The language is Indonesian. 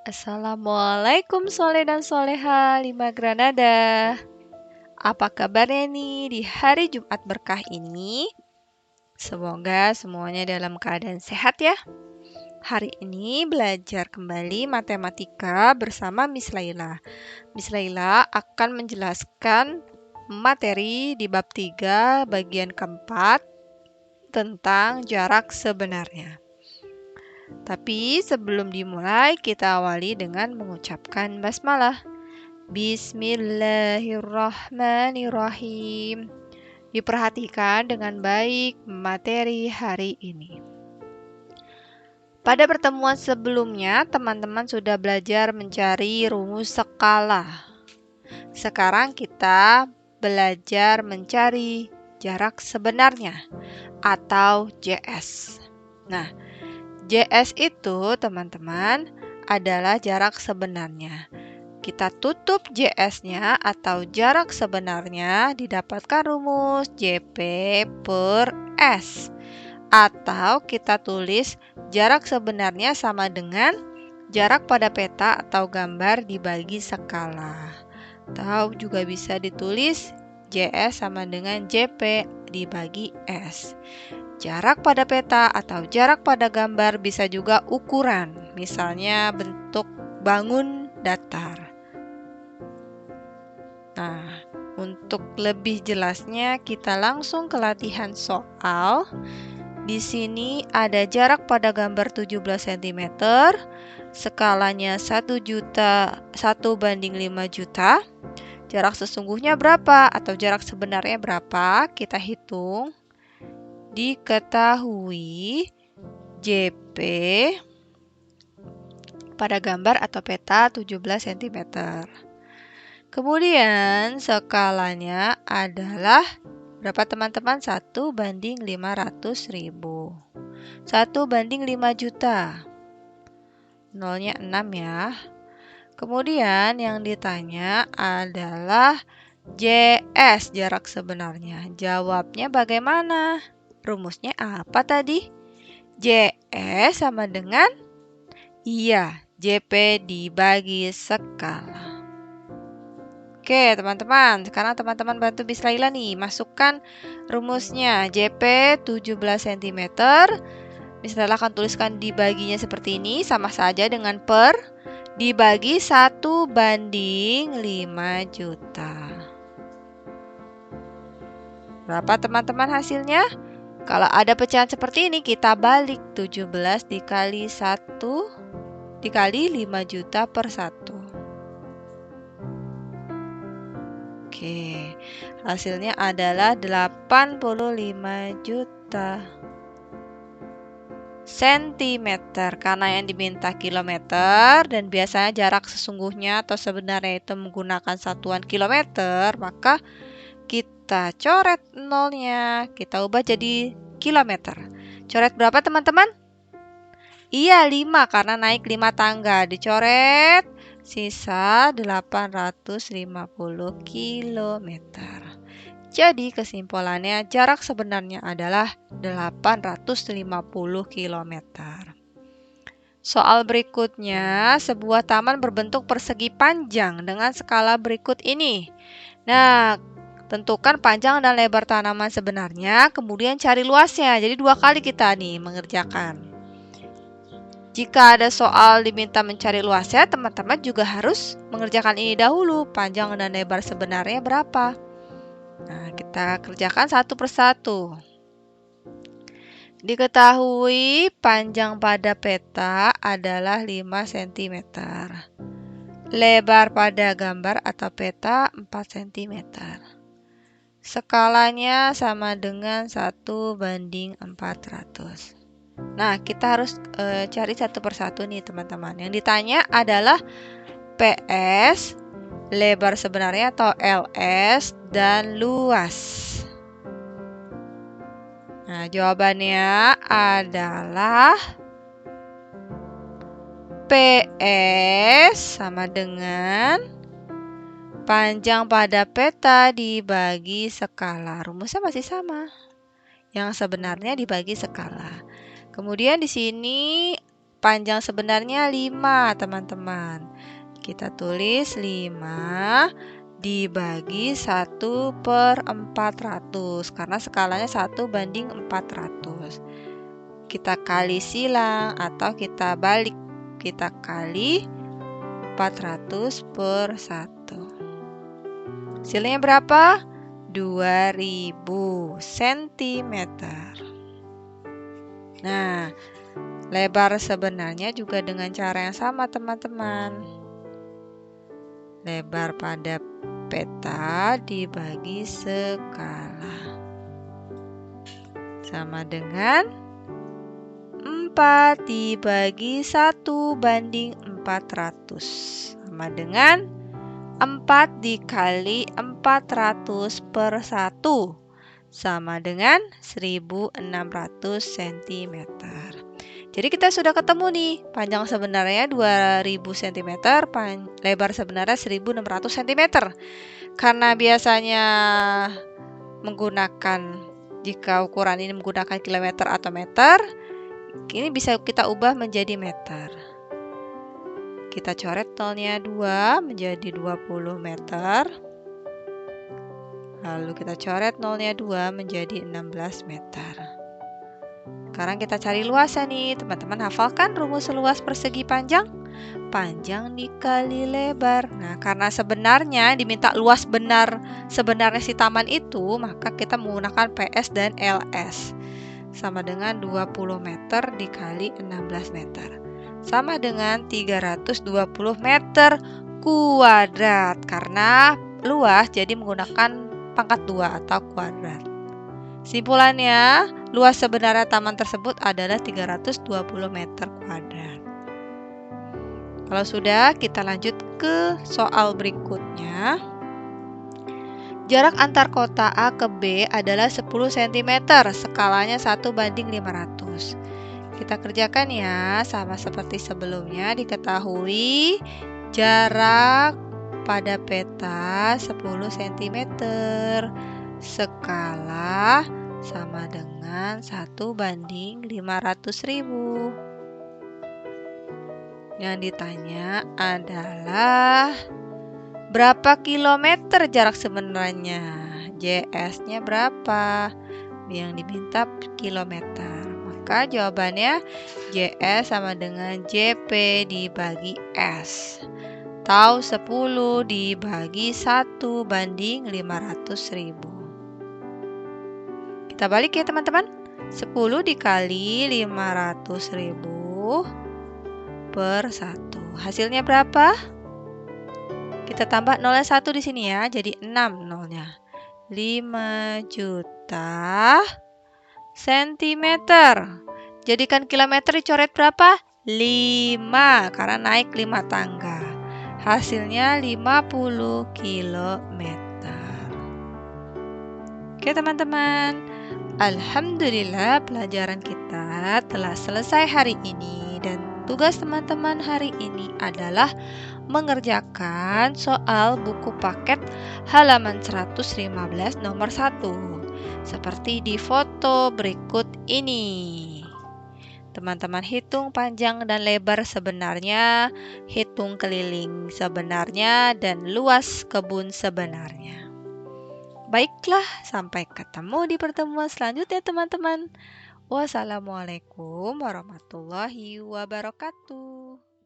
Assalamualaikum Soleh dan Soleha 5 Granada. Apa kabarnya nih di hari Jumat berkah ini? Semoga semuanya dalam keadaan sehat ya. Hari ini belajar kembali matematika bersama Miss Laila. Miss Laila akan menjelaskan materi di bab 3 bagian keempat tentang jarak sebenarnya. Tapi sebelum dimulai, kita awali dengan mengucapkan basmalah. Bismillahirrahmanirrahim. Diperhatikan dengan baik materi hari ini. Pada pertemuan sebelumnya, teman-teman sudah belajar mencari rumus skala. Sekarang kita belajar mencari jarak sebenarnya atau JS. Nah, JS itu teman-teman adalah jarak sebenarnya. Kita tutup JS-nya atau jarak sebenarnya didapatkan rumus JP per S. Atau kita tulis jarak sebenarnya sama dengan jarak pada peta atau gambar dibagi skala. Atau juga bisa ditulis JS sama dengan JP dibagi S. Jarak pada peta atau jarak pada gambar bisa juga ukuran, misalnya bentuk bangun datar. Nah, untuk lebih jelasnya kita langsung ke latihan soal. Di sini ada jarak pada gambar 17 cm, skalanya 1 banding 5 juta. Jarak sesungguhnya berapa atau jarak sebenarnya berapa? Kita hitung. Diketahui JP pada gambar atau peta 17 cm. Kemudian skalanya adalah berapa teman-teman? 1 banding 500.000. 1 banding 5 juta. Nolnya 6 ya. Kemudian yang ditanya adalah JS, jarak sebenarnya. Jawabnya bagaimana? Rumusnya apa tadi? JS sama dengan JP dibagi skala. Oke teman-teman, sekarang teman-teman bantu Miss Laila nih, masukkan rumusnya. JP 17 cm. Miss Laila akan tuliskan dibaginya seperti ini, sama saja dengan per dibagi 1 banding 5 juta. Berapa teman-teman hasilnya? Kalau ada pecahan seperti ini, kita balik 17 dikali 1 dikali 5 juta per 1. Oke, hasilnya adalah 85 juta sentimeter. Karena yang diminta kilometer dan biasanya jarak sesungguhnya atau sebenarnya itu menggunakan satuan kilometer, maka kita coret nolnya, kita ubah jadi kilometer. Coret berapa teman-teman? Iya 5 karena naik 5 tangga. Dicoret sisa 850 km. Jadi kesimpulannya jarak sebenarnya adalah 850 km. Soal berikutnya, sebuah taman berbentuk persegi panjang dengan skala berikut ini. Nah, tentukan panjang dan lebar tanaman sebenarnya, kemudian cari luasnya. Jadi 2 kali kita nih mengerjakan. Jika ada soal diminta mencari luasnya, teman-teman juga harus mengerjakan ini dahulu. Panjang dan lebar sebenarnya berapa? Nah, kita kerjakan satu persatu. Diketahui panjang pada peta adalah 5 cm. Lebar pada gambar atau peta 4 cm. Skalanya sama dengan 1 banding 400. Nah, kita harus cari satu persatu nih teman-teman. Yang ditanya adalah PS, lebar sebenarnya atau LS, dan luas. Nah, jawabannya adalah PS sama dengan panjang pada peta dibagi skala. Rumusnya masih sama. Yang sebenarnya dibagi skala. Kemudian di sini panjang sebenarnya 5, teman-teman. Kita tulis 5 dibagi 1/400 karena skalanya 1/400. Kita kali silang atau kita balik. Kita kali 400 per 1. Hasilnya berapa? 2000 cm. Nah, lebar sebenarnya juga dengan cara yang sama, teman-teman. Lebar pada peta dibagi skala sama dengan 4 dibagi 1/400 sama dengan 4 dikali 400 per 1 sama dengan 1600 cm. Jadi kita sudah ketemu nih, panjang sebenarnya 2000 cm, lebar sebenarnya 1600 cm. Karena biasanya jika ukuran ini menggunakan kilometer atau meter, ini bisa kita ubah menjadi meter. Kita coret nolnya 2 menjadi 20 meter. Lalu kita coret nolnya 2 menjadi 16 meter. Sekarang kita cari luasnya nih. Teman-teman hafalkan rumus luas persegi panjang? Panjang dikali lebar. Nah, karena sebenarnya diminta luas sebenarnya si taman itu, maka kita menggunakan PS dan LS. Sama dengan 20 meter dikali 16 meter. Sama dengan 320 meter kuadrat. Karena luas jadi menggunakan pangkat 2 atau kuadrat. Simpulannya, luas sebenarnya taman tersebut adalah 320 meter kuadrat. Kalau sudah, kita lanjut ke soal berikutnya. Jarak antar kota A ke B adalah 10 cm, skalanya 1/500. Kita kerjakan ya, sama seperti sebelumnya. Diketahui jarak pada peta 10 cm, skala sama dengan 1/500.000. Yang ditanya adalah berapa kilometer jarak sebenarnya? JS-nya berapa? Yang diminta kilometer. Maka jawabannya JS sama dengan JP dibagi S. Atau 10 dibagi 1/500.000. Kita balik ya teman-teman. 10 dikali 500.000 per 1. Hasilnya berapa? Kita tambah nolnya 1 di sini ya, jadi 6 nolnya. 5 juta sentimeter. Jadikan kilometer dicoret berapa? 5, karena naik 5 tangga. Hasilnya 50 kilometer. Oke teman-teman, alhamdulillah pelajaran kita telah selesai hari ini. Dan tugas teman-teman hari ini adalah mengerjakan soal buku paket halaman 115 nomor 1 seperti di foto berikut ini. Teman-teman hitung panjang dan lebar sebenarnya, hitung keliling sebenarnya, dan luas kebun sebenarnya. Baiklah, sampai ketemu di pertemuan selanjutnya teman-teman. Wassalamualaikum warahmatullahi wabarakatuh.